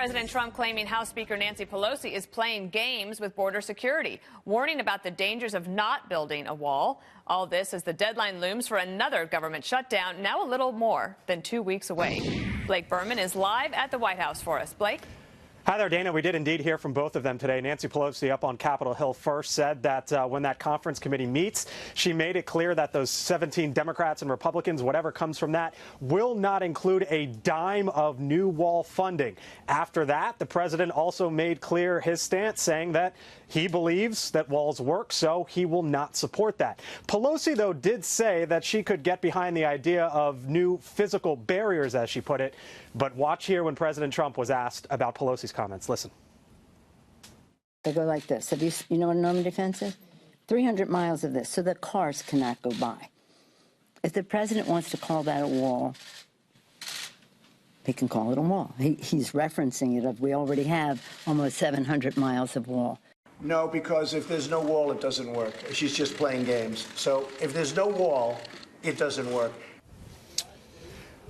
President Trump claiming House Speaker Nancy Pelosi is playing games with border security, warning about the dangers of not building a wall. All this as the deadline looms for another government shutdown, now a little more than 2 weeks away. Blake Burman is live at the White House for us. Blake? Hi there, Dana. We did indeed hear from both of them today. Nancy Pelosi up on Capitol Hill first said that when that conference committee meets, she made it clear that those 17 Democrats and Republicans, whatever comes from that, will not include a dime of new wall funding. After that, the president also made clear his stance, saying that he believes that walls work, so he will not support that. Pelosi, though, did say that she could get behind the idea of new physical barriers, as she put it. But watch here when President Trump was asked about Pelosi's comments. Listen. They go like this. You know what a Normandy fence is? 300 miles of this, so that cars cannot go by. If the president wants to call that a wall, he can call it a wall. He's referencing it. We already have almost 700 miles of wall. No, because if there's no wall, it doesn't work. She's just playing games. So if there's no wall, it doesn't work.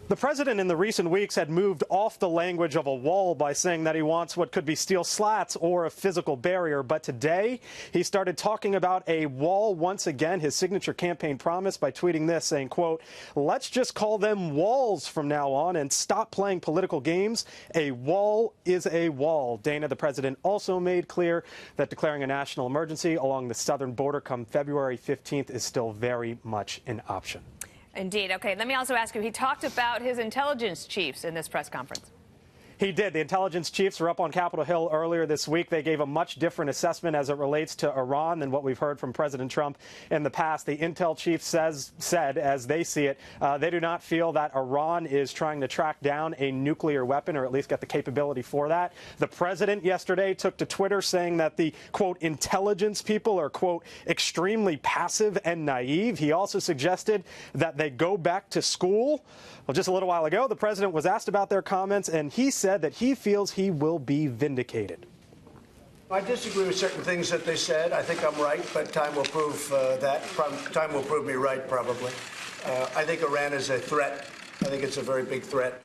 The president in the recent weeks had moved off the language of a wall by saying that he wants what could be steel slats or a physical barrier. But today, he started talking about a wall once again, his signature campaign promise, by tweeting this, saying, quote, "Let's just call them walls from now on and stop playing political games. A wall is a wall." Dana, the president also made clear that declaring a national emergency along the southern border come February 15th is still very much an option. Indeed. Okay, let me also ask you, he talked about his intelligence chiefs in this press conference. He did. The intelligence chiefs were up on Capitol Hill earlier this week. They gave a much different assessment as it relates to Iran than what we've heard from President Trump in the past. The intel chief said, as they see it, they do not feel that Iran is trying to track down a nuclear weapon, or at least get the capability for that. The president yesterday took to Twitter saying that the, quote, intelligence people are, quote, extremely passive and naive. He also suggested that they go back to school. Well, just a little while ago, the president was asked about their comments, and he said that he feels he will be vindicated. I disagree with certain things that they said. I think I'm right, but time will prove that. Time will prove me right, probably. I think Iran is a threat. I think it's a very big threat.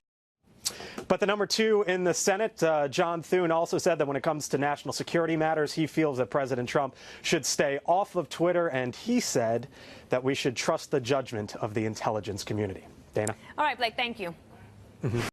But the number two in the Senate, John Thune, also said that when it comes to national security matters, he feels that President Trump should stay off of Twitter, and he said that we should trust the judgment of the intelligence community. Dana? All right, Blake, thank you.